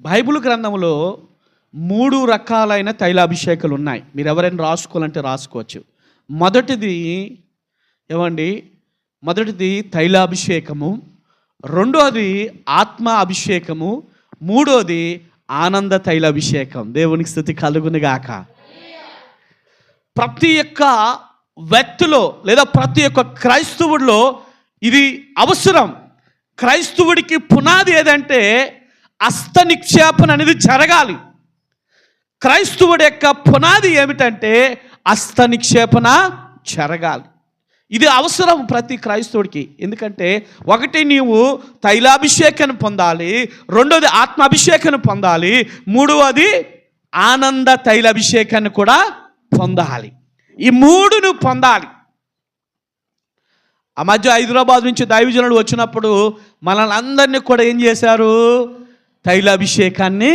Bible గ్రంథంలో 3 రకాలైన తైలాభిషేకాలు ఉన్నాయి. మీరు ఎవరైనా రాసుకోవాలంటే రాసుకోవచ్చు. మొదటిది తైలాభిషేకము, రెండోది ఆత్మ అభిషేకము, మూడోది ఆనంద తైలాభిషేకం. దేవునికి స్తుతి కలుగునుగాక. ప్రతి ఒక్క వ్యక్తిలో లేదా ప్రతి ఒక్క క్రైస్తవుడిలో ఇది అవసరం. క్రైస్తవుడికి పునాది ఏదంటే హస్త నిక్షేపణ అనేది జరగాలి. క్రైస్తవుడి యొక్క పునాది ఏమిటంటే హస్త నిక్షేపణ జరగాలి. ఇది అవసరం ప్రతి క్రైస్తవుడికి. ఎందుకంటే ఒకటి నీవు తైలాభిషేకాన్ని పొందాలి, రెండోది ఆత్మాభిషేకాన్ని పొందాలి, మూడవది ఆనంద తైలాభిషేకాన్ని కూడా పొందాలి. ఈ 3 నువ్వు పొందాలి. ఆ మధ్య హైదరాబాద్ నుంచి దైవజనులు వచ్చినప్పుడు మనల్ని అందరినీ కూడా ఏం చేశారు? తైలాభిషేకాన్ని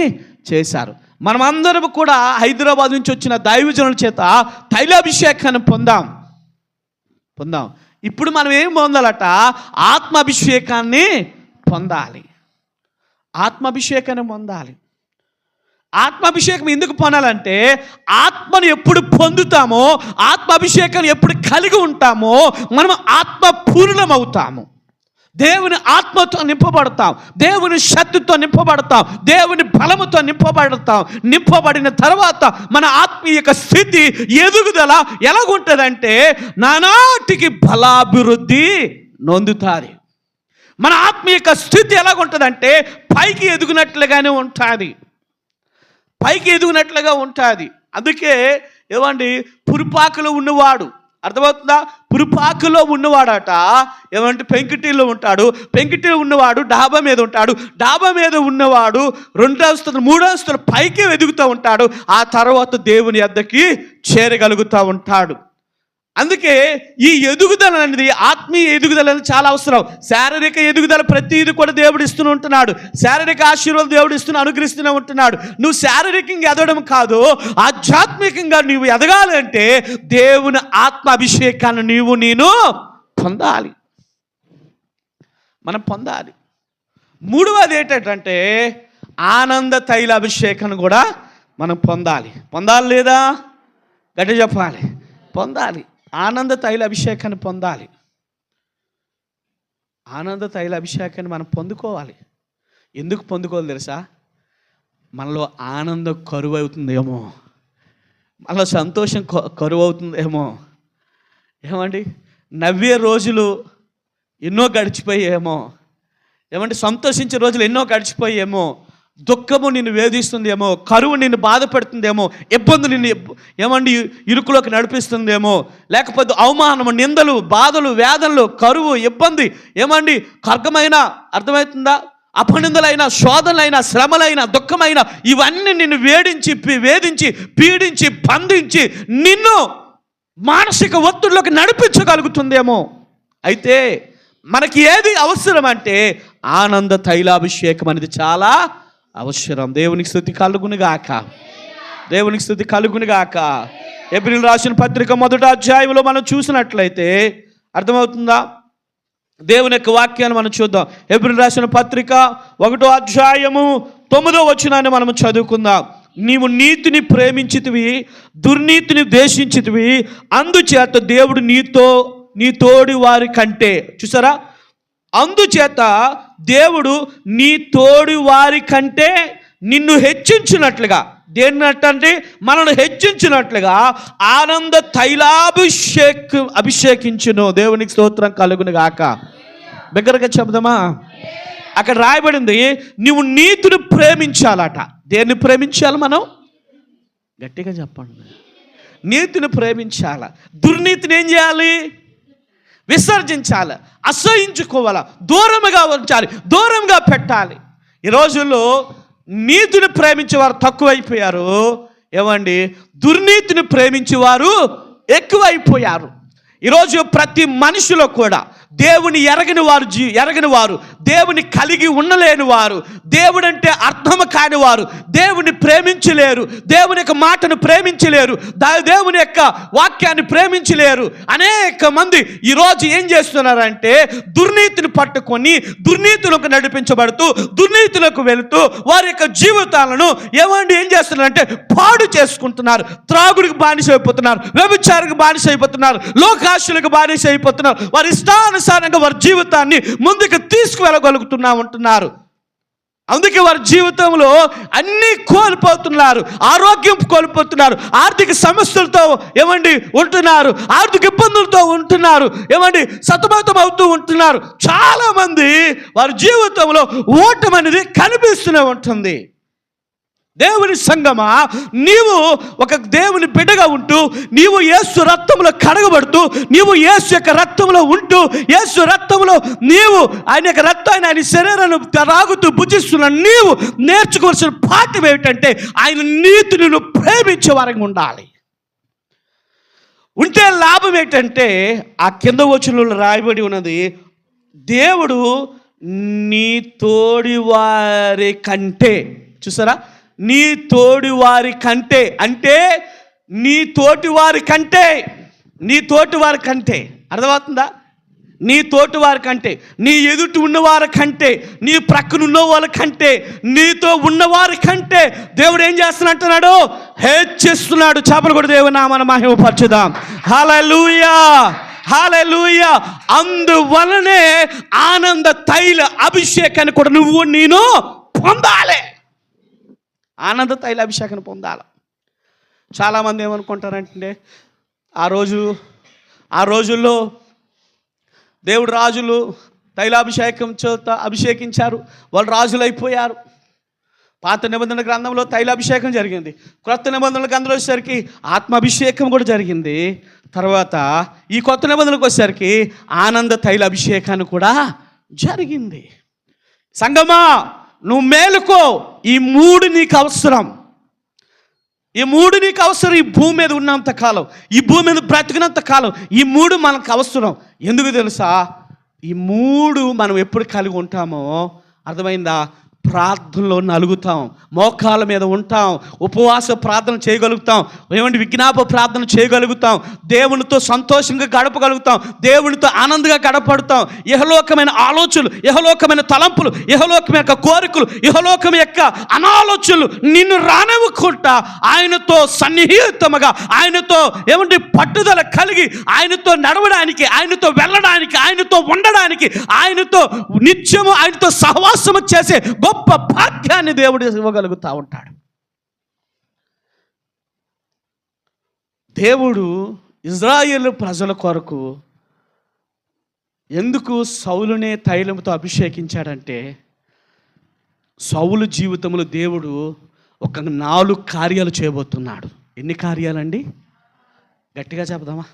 చేశారు. మనమందరం కూడా హైదరాబాద్ నుంచి వచ్చిన దైవజనుల చేత తైలాభిషేకాన్ని పొందాం. ఇప్పుడు మనం ఏం పొందాలట? ఆత్మాభిషేకాన్ని పొందాలి. ఆత్మాభిషేకం ఎందుకు పొందాలంటే ఆత్మను ఎప్పుడు పొందుతామో, ఆత్మాభిషేకాన్ని ఎప్పుడు కలిగి ఉంటామో మనం ఆత్మపూర్ణం అవుతాము. దేవుని ఆత్మతో నింపబడతాం, దేవుని శక్తితో నింపబడతాం, దేవుని బలముతో నింపబడిన తర్వాత మన ఆత్మీయ స్థితి ఎదుగుదల ఎలాగుంటుందంటే నానాటికి బలాభివృద్ధి నొందుతుంది. మన ఆత్మీయ స్థితి ఎలాగుంటుందంటే పైకి ఎదుగునట్లుగా ఉంటుంది. అందుకే పురుపాకులో ఉన్నవాడు, అర్థమవుతుందా? పురుపాకులో ఉన్నవాడట పెంకిటిలో ఉంటాడు. పెంకిటిలో ఉన్నవాడు డాబా మీద ఉంటాడు. డాబా మీద ఉన్నవాడు 2 అంతస్తులు 3 అంతస్తులు పైకి ఎదుగుతూ ఉంటాడు. ఆ తర్వాత దేవుని యొద్దకి చేరగలుగుతూ ఉంటాడు. అందుకే ఈ ఎదుగుదల అనేది, ఆత్మీయ ఎదుగుదల అనేది చాలా అవసరం. శారీరక ఎదుగుదల ప్రతిదీ కూడా దేవుడు ఇస్తూ ఉంటున్నాడు. శారీరక ఆశీర్వాదం దేవుడు అనుగ్రహిస్తూనే ఉంటున్నాడు. నువ్వు శారీరకంగా ఎదగడం కాదు, ఆధ్యాత్మికంగా నువ్వు ఎదగాలంటే దేవుని ఆత్మ అభిషేకాన్ని నేను పొందాలి. మనం పొందాలి. మూడవది ఏంటంటే ఆనంద తైలాభిషేకాన్ని కూడా మనం పొందాలి. లేదా? గట్టిగా చెప్పాలి. పొందాలి. ఆనంద తైలాభిషేకాన్ని పొందాలి. ఆనంద తైలాభిషేకాన్ని మనం పొందుకోవాలి. ఎందుకు పొందుకోవాలి తెలుసా? మనలో ఆనందం కరువు అవుతుందేమో, మనలో సంతోషం కరువు అవుతుందేమో. నవ్వే రోజులు ఎన్నో గడిచిపోయేమో, సంతోషించే రోజులు ఎన్నో గడిచిపోయేమో, దుఃఖము నిన్ను వేధిస్తుందేమో, కరువు నిన్ను బాధపెడుతుందేమో, ఇబ్బందులు నిన్ను ఇరుకులోకి నడిపిస్తుందేమో, లేకపోతే అవమానము, నిందలు, బాధలు, వేదనలు, కరువు, ఇబ్బంది ఖడ్గమైన, అర్థమవుతుందా? అపనిందలైన, శోధనలైన, శ్రమలైన, దుఃఖమైన ఇవన్నీ నిన్ను వేధించి పీడించి బంధించి నిన్ను మానసిక ఒత్తిడిలోకి నడిపించగలుగుతుందేమో. అయితే మనకి ఏది అవసరం అంటే ఆనంద తైలాభిషేకం అనేది చాలా అవసరం. దేవునికి స్తుతి కలుగునుగాక. ఎబ్రీయులు రాసిన పత్రిక 1వ అధ్యాయంలో మనం చూసినట్లయితే అర్థమవుతుందా? దేవుని యొక్క వాక్యాన్ని మనం చూద్దాం. ఎబ్రీయులు రాసిన పత్రిక 1వ అధ్యాయము 9వ వచనాన్ని మనం చదువుకుందాం. నీవు నీతిని ప్రేమించితివి, దుర్నీతిని ద్వేషించితివి, అందుచేత దేవుడు నీ తోడి వారి కంటే, చూసారా? అందుచేత దేవుడు నీ తోడి వారి కంటే నిన్ను హెచ్చించినట్లుగా, దేన్నట్టంటే మనల్ని హెచ్చించినట్లుగా ఆనంద అభిషేకించును. దేవునికి స్తోత్రం కలుగునుగాక. దగ్గరగా చెప్దామా? అక్కడ రాయబడింది నువ్వు నీతిని ప్రేమించాలట. దేన్ని ప్రేమించాలి? మనం గట్టిగా చెప్పండి. నీతిని ప్రేమించాల. దుర్నీతిని ఏం చేయాలి? విసర్జించాలి, అసహించుకోవాలి, దూరంగా ఉంచాలి, దూరంగా పెట్టాలి. ఈ రోజుల్లో నీతిని ప్రేమించేవారు తక్కువైపోయారు, దుర్నీతిని ప్రేమించేవారు ఎక్కువైపోయారు. ఈరోజు ప్రతి మనిషిలో కూడా దేవుని ఎరగని వారు, దేవుని కలిగి ఉండలేని వారు, దేవుడంటే అర్థం కాని వారు, దేవుని ప్రేమించలేరు, దేవుని యొక్క మాటను ప్రేమించలేరు, దేవుని యొక్క వాక్యాన్ని ప్రేమించలేరు. అనేక మంది ఈరోజు ఏం చేస్తున్నారంటే దుర్నీతిని పట్టుకొని దుర్నీతులకు నడిపించబడుతూ దుర్నీతులకు వెళుతూ వారి యొక్క జీవితాలను ఏం చేస్తున్నారంటే పాడు చేసుకుంటున్నారు. త్రాగుడికి బానిస అయిపోతున్నారు, వ్యభిచారికి బానిస అయిపోతున్నారు, లోకాశులకు బానిస అయిపోతున్నారు. వారి ఇష్టానుసారంగా వారి జీవితాన్ని ముందుకు తీసుకువెళ్ళగలుగుతున్నా ఉంటున్నారు. అందుకే వారి జీవితంలో అన్నీ కోల్పోతున్నారు, ఆరోగ్యం కోల్పోతున్నారు, ఆర్థిక సమస్యలతో ఉంటున్నారు, ఆర్థిక ఇబ్బందులతో ఉంటున్నారు, సతమతం అవుతూ ఉంటున్నారు. చాలామంది వారి జీవితంలో ఓటమి అనేది కనిపిస్తూనే ఉంటుంది. దేవుని సంగమా, నీవు ఒక దేవుని బిడ్డగా ఉంటూ, నీవు యేసు రక్తంలో కడగబడుతూ, నీవు యేసు యొక్క రక్తంలో ఉంటూ, యేసు రక్తంలో నీవు ఆయన యొక్క రక్తాన్ని, ఆయన శరీరాన్ని తాగుతూ భుజిస్తున్న నీవు నేర్చుకోవాల్సిన పాఠం ఏమిటంటే ఆయన నీతిని నువ్వు ప్రేమించే వారంగా ఉండాలి. ఉంటే లాభం ఏంటంటే ఆ కింద వచనంలో రాయబడి ఉన్నది, దేవుడు నీ తోడి వారి కంటే, చూసారా, నీ తోడి వారి కంటే అంటే నీ తోటి వారి కంటే, నీ తోటి వారి కంటే అర్థమవుతుందా? నీ తోటి వారి కంటే, నీ ఎదుటి ఉన్నవారి కంటే, నీ ప్రక్కన ఉన్న వాళ్ళ కంటే, నీతో ఉన్నవారి కంటే దేవుడు ఏం చేస్తున్నట్టున్నాడు? హెచ్చిస్తున్నాడు. చేపలు కూడా దేవుని నామమున మహిమపరచుదాం. హల్లెలూయా, హల్లెలూయా. అందువలనే ఆనంద తైల అభిషేకాన్ని కూడా నేను పొందాలి. ఆనంద తైల అభిషేకాన్ని పొందాలి. చాలామంది ఏమనుకుంటారంటే ఆ రోజుల్లో దేవుడు రాజులు తైలాభిషేకం చేత అభిషేకించారు, వాళ్ళు రాజులు అయిపోయారు. పాత నిబంధన గ్రంథంలో తైలాభిషేకం జరిగింది, క్రొత్త నిబంధనల గ్రంథంలో వచ్చేసరికి ఆత్మాభిషేకం కూడా జరిగింది. తర్వాత ఈ కొత్త నిబంధనలకు వచ్చేసరికి ఆనంద తైల అభిషేకాన్ని కూడా జరిగింది. సంగమా, నువ్వు మేలుకో. ఈ మూడు నీకు అవసరం, ఈ మూడు నీకు అవసరం. ఈ భూమి మీద ఉన్నంత కాలం, ఈ భూమి మీద బ్రతికినంత కాలం ఈ మూడు మనకు అవసరం. ఎందుకు తెలుసా? ఈ మూడు మనం ఎప్పుడు కలిగి ఉంటామో అర్థమైందా? ప్రార్థనలో నలుగుతాం, మోకాళ్ళ మీద ఉంటాం, ఉపవాస ప్రార్థన చేయగలుగుతాం, విజ్ఞాప ప్రార్థన చేయగలుగుతాం, దేవునితో సంతోషంగా గడపగలుగుతాం, దేవునితో ఆనందంగా గడపడతాం. ఇహలోకమైన ఆలోచనలు, ఇహలోకమైన తలంపులు, ఇహలోకం యొక్క కోరికలు, ఇహలోకం యొక్క అనాలోచనలు నిన్ను రానివ్వకుండా ఆయనతో సన్నిహితముగా, ఆయనతో పట్టుదల కలిగి, ఆయనతో నడవడానికి, ఆయనతో వెళ్ళడానికి, ఆయనతో ఉండడానికి, ఆయనతో నిత్యము ఆయనతో సహవాసము చేసే గొప్ప భాగ్యాన్ని దేవుడు ఇవ్వగలుగుతా ఉంటాడు. దేవుడు ఇజ్రాయేలు ప్రజల కొరకు ఎందుకు సౌలునే తైలంతో అభిషేకించాడంటే, సౌలు జీవితంలో దేవుడు ఒక 4 కార్యాలు చేయబోతున్నాడు. ఎన్ని కార్యాలండి? గట్టిగా చెప్దామా?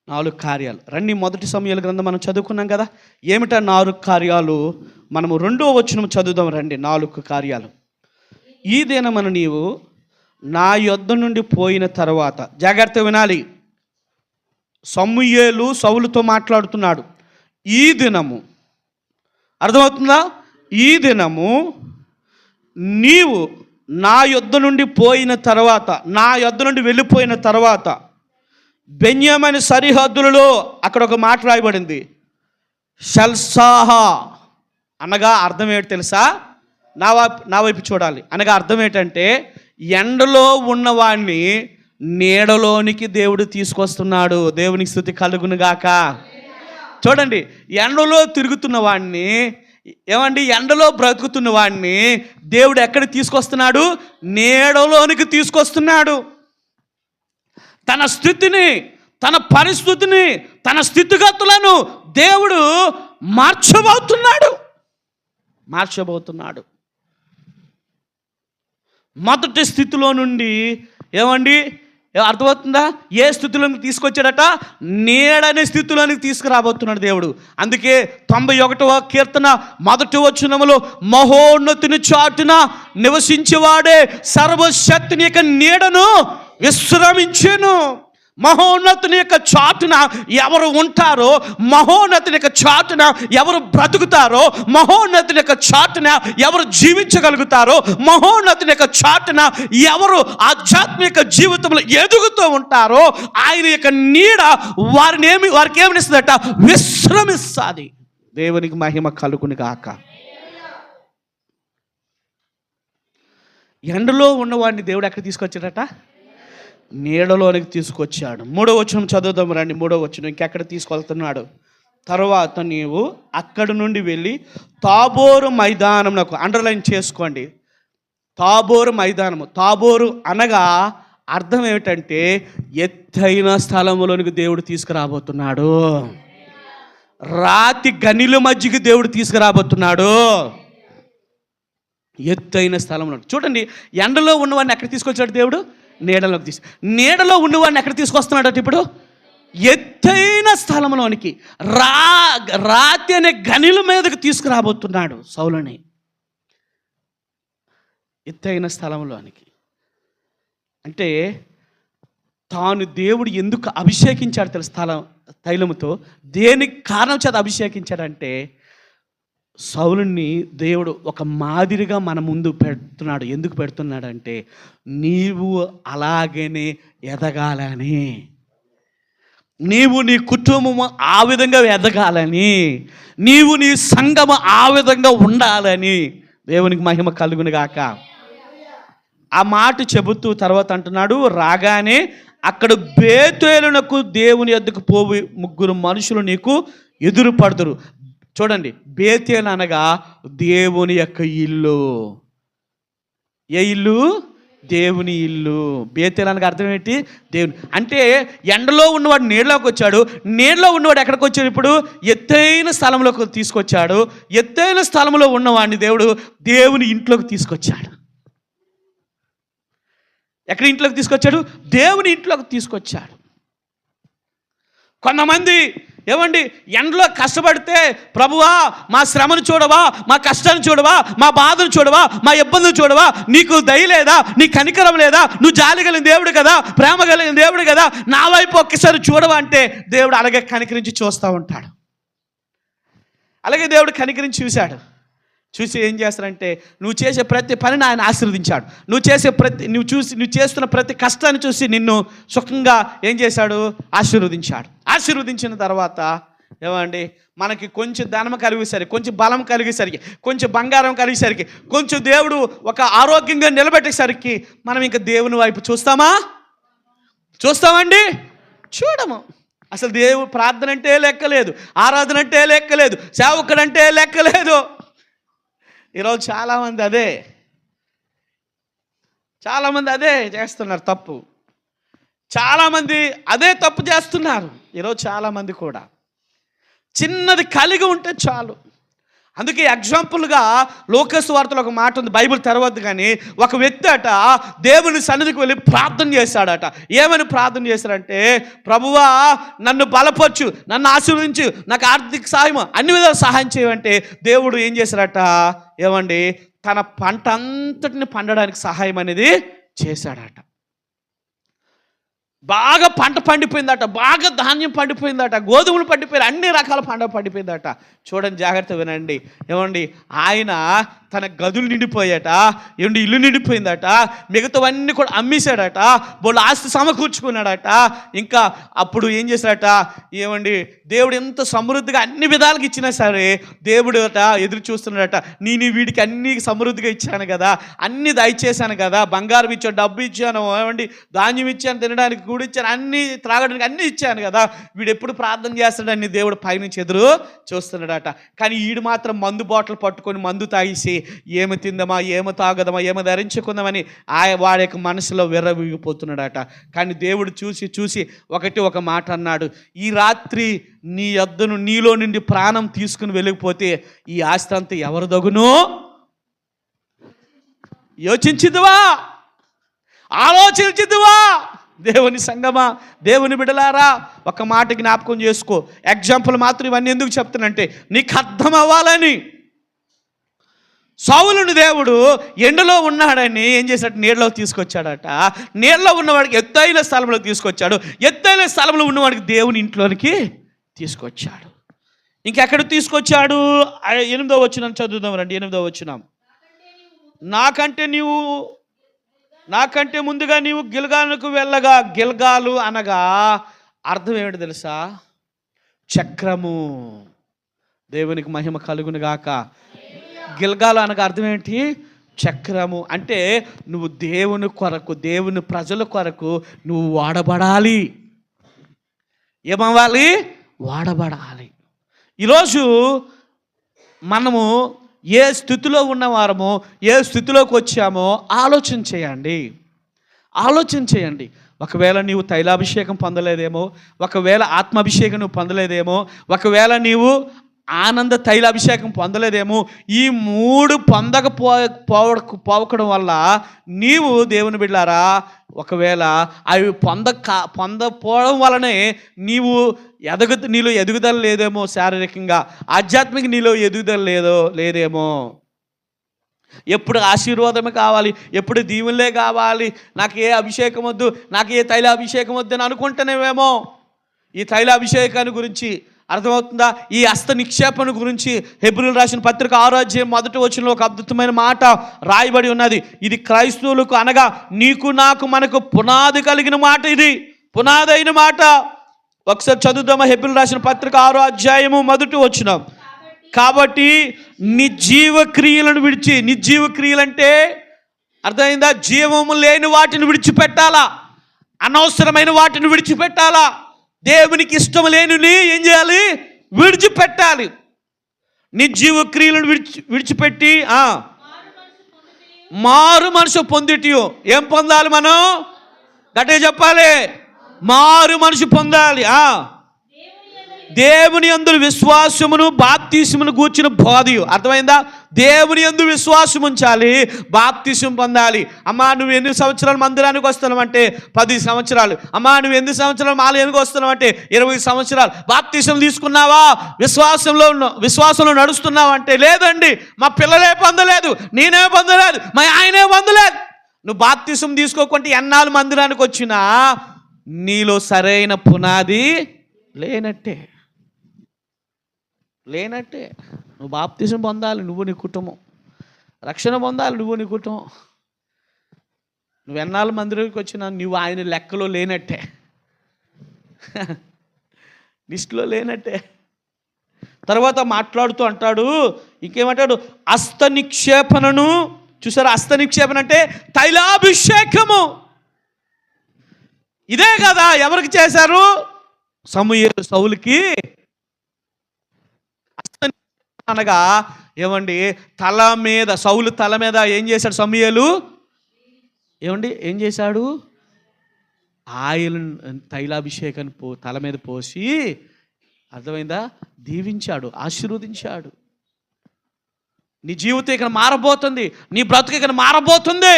4 కార్యాలు. రండి, మొదటి సమూయేలు గ్రంథం మనం చదువుకున్నాం కదా. ఏమిటా 4 కార్యాలు? మనము 2వ వచనం చదువుదాం రండి. 4 కార్యాలు. ఈ దినమున నీవు నా యొద్ద నుండి పోయిన తర్వాత, జాగ్రత్త వినాలి, సమూయేలు సౌలుతో మాట్లాడుతున్నాడు. ఈ దినము, అర్థమవుతుందా? ఈ దినము నీవు నా యొద్ద నుండి పోయిన తర్వాత, నా యొద్ద నుండి వెళ్ళిపోయిన తర్వాత, బెన్యామీను సరిహద్దులలో అక్కడ ఒక మాట రాయబడింది, షల్సాహా అనగా అర్థం ఏంటి తెలుసా? నా వైపు చూడాలి. అనగా అర్థం ఏంటంటే, ఎండలో ఉన్నవాడిని నీడలోనికి దేవుడు తీసుకొస్తున్నాడు. దేవునికి స్తుతి కలుగును గాక. చూడండి, ఎండలో తిరుగుతున్న వాడిని, ఎండలో బ్రతుకుతున్న వాడిని దేవుడు ఎక్కడికి తీసుకొస్తున్నాడు? నీడలోనికి తీసుకొస్తున్నాడు. తన స్థితిని, తన పరిస్థితిని, తన స్థితిగతులను దేవుడు మార్చబోతున్నాడు. మొదటి స్థితిలో నుండి అర్థమవుతుందా? ఏ స్థితిలోకి తీసుకొచ్చాడట? నీడనే స్థితిలోనికి తీసుకురాబోతున్నాడు దేవుడు. అందుకే 91వ కీర్తన 1వ వచనములో, మహోన్నతుని చాటున నివసించేవాడే సర్వశక్తిని యొక్క నీడను విశ్రమించెను. మహోన్నతుని యొక్క చాటున ఎవరు ఉంటారో, మహోన్నతుని యొక్క చాటున ఎవరు బ్రతుకుతారో, మహోన్నతుని యొక్క చాటున ఎవరు జీవించగలుగుతారో, మహోన్నతుని యొక్క చాటున ఎవరు ఆధ్యాత్మిక జీవితంలో ఎదుగుతూ ఉంటారో, ఆయన యొక్క నీడ వారికి ఏమనిస్తుందట? విశ్రమిస్తుంది. దేవునికి మహిమ కలుగును గాక. ఎండలో ఉన్నవాడిని దేవుడు ఎక్కడ తీసుకొచ్చాడట? నీడలోనికి తీసుకొచ్చాడు. 3వ వచనం చదువుదాం రండి. 3వ వచనం ఇంకెక్కడ తీసుకెళ్తున్నాడు? తర్వాత నీవు అక్కడి నుండి వెళ్ళి తాబోరు మైదానమునకు, అండర్లైన్ చేసుకోండి, తాబోరు మైదానము. తాబోరు అనగా అర్థం ఏమిటంటే ఎత్తైన స్థలములోనికి దేవుడు తీసుకురాబోతున్నాడు. రాతి గనిల మధ్యకి దేవుడు తీసుకురాబోతున్నాడు. ఎత్తైన స్థలంలో చూడండి, ఎండలో ఉన్నవాడిని ఎక్కడ తీసుకొచ్చాడు దేవుడు? నీడలోకి నీడలో ఉన్నవాడిని ఎక్కడ తీసుకొస్తున్నాడట? ఇప్పుడు ఎత్తైన స్థలంలోనికి, రాతి అనే గనిల మీదకి తీసుకురాబోతున్నాడు సౌలుని. ఎత్తైన స్థలంలోనికి అంటే తాను దేవుడు ఎందుకు అభిషేకించాడు తెలుసు? తైలముతో దేనికి కారణం చేత అభిషేకించాడంటే సౌలుని దేవుడు ఒక మాదిరిగా మన ముందు పెడుతున్నాడు. ఎందుకు పెడుతున్నాడంటే నీవు అలాగనే ఎదగాలని, నీవు నీ కుటుంబము ఆ విధంగా ఎదగాలని, నీవు నీ సంఘము ఆ విధంగా ఉండాలని. దేవునికి మహిమ కలుగును గాక. ఆ మాట చెబుతూ తర్వాత అంటున్నాడు, రాగానే అక్కడ బేతేలునకు దేవుని యొద్దకు పోవు 3 మనుషులు నీకు ఎదురు పడదురు. చూడండి, బేతేలు అనగా దేవుని యొక్క ఇల్లు. ఏ ఇల్లు? దేవుని ఇల్లు. బేతేలు అనగా అర్థం ఏంటి? దేవుని అంటే ఎండలో ఉన్నవాడు నీళ్ళలోకి వచ్చాడు, నీళ్ళలో ఉన్నవాడు ఎక్కడికి వచ్చాడు? ఇప్పుడు ఎత్తైన స్థలంలోకి తీసుకొచ్చాడు. ఎత్తైన స్థలంలో ఉన్నవాడిని దేవుడు దేవుని ఇంట్లోకి తీసుకొచ్చాడు. ఎక్కడ ఇంట్లోకి తీసుకొచ్చాడు? దేవుని ఇంట్లోకి తీసుకొచ్చాడు. కొంతమంది ఏమండి ఎండలో కష్టపడితే, ప్రభువా మా శ్రమను చూడవా, మా కష్టాన్ని చూడవా, మా బాధను చూడవా, మా ఇబ్బందులు చూడవా, నీకు దయ లేదా, నీ కనికరం లేదా, నువ్వు జాలి కలిగిన దేవుడు కదా, ప్రేమ కలిగిన దేవుడు కదా, నా వైపు ఒక్కసారి చూడవా అంటే దేవుడు అలాగే కనికరించి చూస్తూ ఉంటాడు. అలాగే దేవుడు కనికరించి చూసి ఏం చేస్తారంటే నువ్వు చేసే ప్రతి పనిని ఆయన ఆశీర్వదించాడు. నువ్వు చేస్తున్న ప్రతి కష్టాన్ని చూసి నిన్ను సుఖంగా ఏం చేశాడు? ఆశీర్వదించిన తర్వాత ఏమండి మనకి కొంచెం ధనం కలిగేసరికి, కొంచెం బలం కలిగేసరికి, కొంచెం బంగారం కలిగేసరికి, కొంచెం దేవుడు ఒక ఆరోగ్యంగా నిలబెట్టేసరికి మనం ఇంకా దేవుని వైపు చూస్తామండి? చూడము. అసలు దేవుడు ప్రార్థన అంటే లెక్కలేదు, ఆరాధన అంటే లెక్కలేదు, సేవకుడంటే లెక్కలేదు. ఈరోజు చాలామంది అదే చేస్తున్నారు తప్పు. చాలామంది అదే తప్పు చేస్తున్నారు. ఈరోజు చాలామంది కూడా చిన్నది కలిగి ఉంటే చాలు. అందుకే ఎగ్జాంపుల్గా లోకస్ వార్తలో ఒక మాట ఉంది, బైబిల్ తెరవద్దు కానీ, ఒక వ్యక్తి అట దేవుని సన్నిధికి వెళ్ళి ప్రార్థన చేశాడట. ఏమని ప్రార్థన చేశాడంటే, ప్రభువా నన్ను బలపరచు, నన్ను ఆశీర్వదించు, నాకు ఆర్థిక సహాయం, అన్ని విధాలు సహాయం చేయమంటే దేవుడు ఏం చేశాడట? ఏమండి తన పంట అంతటిని పండడానికి సహాయం అనేది చేశాడట. బాగా పంట పండిపోయిందట, బాగా ధాన్యం పండిపోయిందట, గోధుమలు పండిపోయి అన్ని రకాల పంట పండిపోయిందట. చూడండి, జాగ్రత్త వినండి. ఏమండి ఆయన తన గదులు నిండిపోయాట, ఏమండి ఇల్లు నిండిపోయిందట, మిగతావన్నీ కూడా అమ్మేశాడట, బోళ్ళు ఆస్తి సమకూర్చుకున్నాడట. ఇంకా అప్పుడు ఏం చేశాడట? ఏమండి దేవుడు ఎంత సమృద్ధిగా అన్ని విధాలుగా ఇచ్చినా సరే దేవుడు అట ఎదురు చూస్తున్నాడట. నేను వీడికి అన్ని సమృద్ధిగా ఇచ్చాను కదా, అన్ని దయచేశాను కదా, బంగారం ఇచ్చాను, డబ్బు ఇచ్చాను, ఏమండి ధాన్యం ఇచ్చాను, తినడానికి కూడా ఇచ్చాను, అన్ని త్రాగడానికి అన్ని ఇచ్చాను కదా, వీడు ఎప్పుడు ప్రార్థన చేస్తాడని దేవుడు పైనుంచి ఎదురు చూస్తున్నాడట. కానీ వీడు మాత్రం మందు బాటిల్ పట్టుకొని మందు తాగేసి ఏమి తిందామా, ఏమి తాగదమా, ఏమి ధరించుకుందామని వాడి యొక్క మనసులో విర్రవీగిపోతున్నాడట. కానీ దేవుడు చూసి ఒక మాట అన్నాడు, ఈ రాత్రి నీ యొద్దను నీలో నుండి ప్రాణం తీసుకుని వెళ్ళిపోతే ఈ ఆస్తి అంతా ఎవరు దగును? ఆలోచించుదువా? దేవుని సంగమా, దేవుని బిడలారా, ఒక మాట జ్ఞాపకం చేసుకో. ఎగ్జాంపుల్ మాత్రం ఇవన్నీ ఎందుకు చెప్తానంటే నీకు అర్థం అవ్వాలని. సౌలుని దేవుడు ఎండలో ఉన్నాడని ఏం చేశాడు, నీళ్ళలోకి తీసుకొచ్చాడట. నీళ్ళలో ఉన్నవాడికి ఎత్తైన స్థలంలోకి తీసుకొచ్చాడు. ఎత్తైన స్థలంలో ఉన్నవాడికి దేవుని ఇంట్లోనికి తీసుకొచ్చాడు. ఇంకెక్కడ తీసుకొచ్చాడు? 8వ వచనం చదువుదాం రండి. 8వ వచనం. నాకంటే ముందుగా నీవు గిల్గాలుకు వెళ్ళగా. గిల్గాలు అనగా అర్థం ఏమిటి తెలుసా? చక్రము. దేవునికి మహిమ కలుగును గాక. గిల్గాలు అనగా అర్థం ఏంటి? చక్రము. అంటే నువ్వు దేవుని కొరకు, దేవుని ప్రజల కొరకు నువ్వు వాడబడాలి. ఏమవ్వాలి? వాడబడాలి. ఈరోజు మనము ఏ స్థితిలో ఉన్నవారమో, ఏ స్థితిలోకి వచ్చామో ఆలోచన చేయండి. ఒకవేళ నీవు తైలాభిషేకం పొందలేదేమో, ఒకవేళ ఆత్మాభిషేకం నువ్వు పొందలేదేమో, ఒకవేళ నీవు ఆనంద తైలాభిషేకం పొందలేదేమో. ఈ 3 పోవడం వల్ల నీవు దేవుని బిడ్డలారా, ఒకవేళ అవి పొందపోవడం వలనే నీలో ఎదుగుదల లేదేమో, శారీరకంగా ఆధ్యాత్మిక నీలో ఎదుగుదల లేదేమో. ఎప్పుడు ఆశీర్వాదమే కావాలి, ఎప్పుడు దీవులే కావాలి, నాకు ఏ అభిషేకం వద్దు, నాకు ఏ తైలాభిషేకం వద్దు అని అనుకుంటేనేమో. ఈ తైలాభిషేకాన్ని గురించి అర్థమవుతుందా? ఈ హస్త నిక్షేపణ గురించి హెబ్రీయులకు రాసిన పత్రిక 6వ అధ్యాయం 1వ వచనంలో ఒక అద్భుతమైన మాట రాయబడి ఉన్నది. ఇది క్రైస్తవులకు అనగా నీకు నాకు మనకు పునాది కలిగిన మాట. ఇది పునాది అయిన మాట. ఒకసారి చదువుదామా? హెబ్రీయులకు రాసిన పత్రిక 6వ అధ్యాయము 1వ వచనం. కాబట్టి నిర్జీవ క్రియలంటే అర్థమైందా? జీవము లేని వాటిని విడిచిపెట్టాలా, అనవసరమైన వాటిని విడిచిపెట్టాలా, దేవునికి ఇష్టం లేనిని ఏం చేయాలి? విడిచిపెట్టాలి. నిర్జీవ క్రియలను విడిచిపెట్టి మారు మనసు పొందిటియు. ఏం పొందాలి మనం? గట్టిగా చెప్పాలి. మారు మనసు పొందాలి. దేవుని యందు విశ్వాసమును బాప్తిసమును గూర్చిన బోధయు. అర్థమైందా? దేవుని యందు విశ్వాసం ఉంచాలి, బాప్తిసం పొందాలి. అమ్మా నువ్వు ఎన్ని సంవత్సరాలు మందిరానికి వస్తున్నావు అంటే 10 సంవత్సరాలు. అమ్మా నువ్వు ఎన్ని సంవత్సరాలు మాలయానికి వస్తున్నావు అంటే 20 సంవత్సరాలు. బాప్తిసం తీసుకున్నావా? విశ్వాసంలో నడుస్తున్నావు అంటే లేదండి, మా పిల్లలే పొందలేదు, నేనే పొందలేదు, మా ఆయనే పొందలేదు. నువ్వు బాప్తిసం తీసుకోకుంటే ఎన్నాళ్ళు మందిరానికి వచ్చినా నీలో సరైన పునాది లేనట్టే. నువ్వు బాప్తిసం పొందాలి, నువ్వు నీ కుటుంబం. రక్షణ పొందాలి, నువ్వు నీ కుటుంబం. నువ్వు ఎన్నాళ్ళు మందిరానికి వచ్చినా నువ్వు ఆయన లెక్కలో లేనట్టే, లిస్టులో లేనట్టే. తర్వాత మాట్లాడుతూ అంటాడు, ఇంకేమంటాడు? హస్త నిక్షేపణను చూసారా? హస్త నిక్షేపణ అంటే తైలాభిషేకము. ఇదే కదా ఎవరికి చేశారు? సౌలుకి. అనగా ఏమండి? సౌలు తల మీద ఏం చేశాడు సమూయేలు? ఏం చేశాడు? ఆయిల్ తైలాభిషేకాన్ని తల మీద పోసి, అర్థమైందా, దీవించాడు, ఆశీర్వదించాడు. నీ జీవితం ఇక్కడ మారబోతుంది, నీ బ్రతుకు ఇక్కడ మారబోతుంది,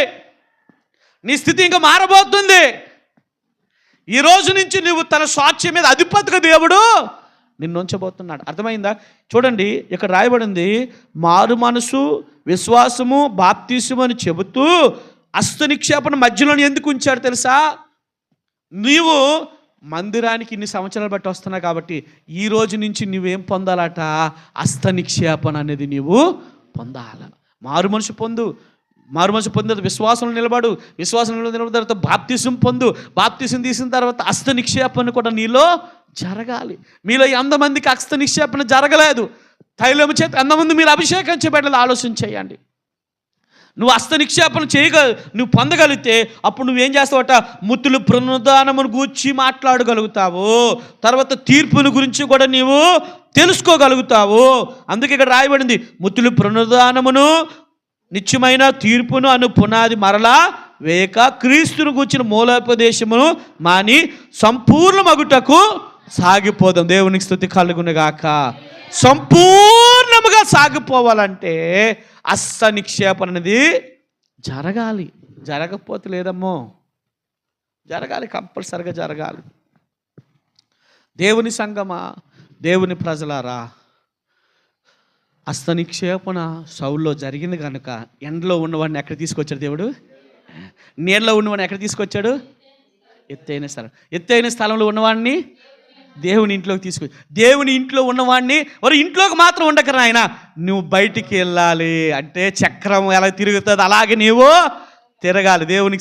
నీ స్థితి ఇంకా మారబోతుంది. ఈ రోజు నుంచి నువ్వు తన స్వాస్థ్యం మీద అధిపతిగా దేవుడు నిన్ను ఉంచబోతున్నాడు. అర్థమైందా? చూడండి, ఇక్కడ రాయబడింది మారు మనసు, విశ్వాసము, బాప్తిసము అని చెబుతూ హస్త నిక్షేపణ మధ్యలో ఎందుకు ఉంచాడు తెలుసా? నీవు మందిరానికి ఇన్ని సంవత్సరాలు బట్టి వస్తున్నావు కాబట్టి ఈ రోజు నుంచి నువ్వేం పొందాలట? హస్త నిక్షేపణ అనేది నీవు పొందాల. మారు మనసు పొందిన తర్వాత విశ్వాసంలో నిలబడు, విశ్వాసంలో నిలబడిన తర్వాత బాప్తిసం పొందు, బాప్తిసం తీసిన తర్వాత హస్త నిక్షేపణ కూడా నీలో జరగాలి. మీలో ఎంతమందికి హస్త నిక్షేపణ జరగలేదు? తైలము చేత ఎంతమంది మీరు అభిషేకం చేయబడాలి? ఆలోచన చేయండి. నువ్వు హస్త నిక్షేపణ నువ్వు పొందగలిగితే అప్పుడు నువ్వేం చేస్తావట? ముత్తులు పునరుద్ధానమును గూర్చి మాట్లాడగలుగుతావు, తర్వాత తీర్పుని గురించి కూడా నీవు తెలుసుకోగలుగుతావు. అందుకే ఇక్కడ రాయబడింది, ముత్తులు పునరుద్ధానమును నిత్యమైన తీర్పును అను పునాది మరలా వేయక క్రీస్తును గూర్చిన మూలోపదేశమును మాని సంపూర్ణ మగుటకు సాగిపోదాం. దేవునికి స్తుతి కలుగునుగాక. సంపూర్ణముగా సాగిపోవాలంటే హస్త నిక్షేపణ అనేది జరగాలి. జరగకపోతే లేదమ్మో, జరగాలి, కంపల్సరిగా జరగాలి. దేవుని సంగమా, దేవుని ప్రజలారా, హస్తనిక్షేపణ సౌల్లో జరిగింది కనుక ఎండలో ఉన్నవాడిని ఎక్కడ తీసుకొచ్చాడు దేవుడు? నీళ్ళలో ఉన్నవాడిని ఎక్కడ తీసుకొచ్చాడు? ఎత్తైన స్థలంలో ఉన్నవాడిని దేవుని ఇంట్లోకి తీసుకొచ్చి, దేవుని ఇంట్లో ఉన్నవాడిని వారు ఇంట్లోకి మాత్రం ఉండకరా ఆయన, నువ్వు బయటికి వెళ్ళాలి అంటే చక్రం ఎలా తిరుగుతుంది అలాగే నీవు తిరగాలి. దేవునికి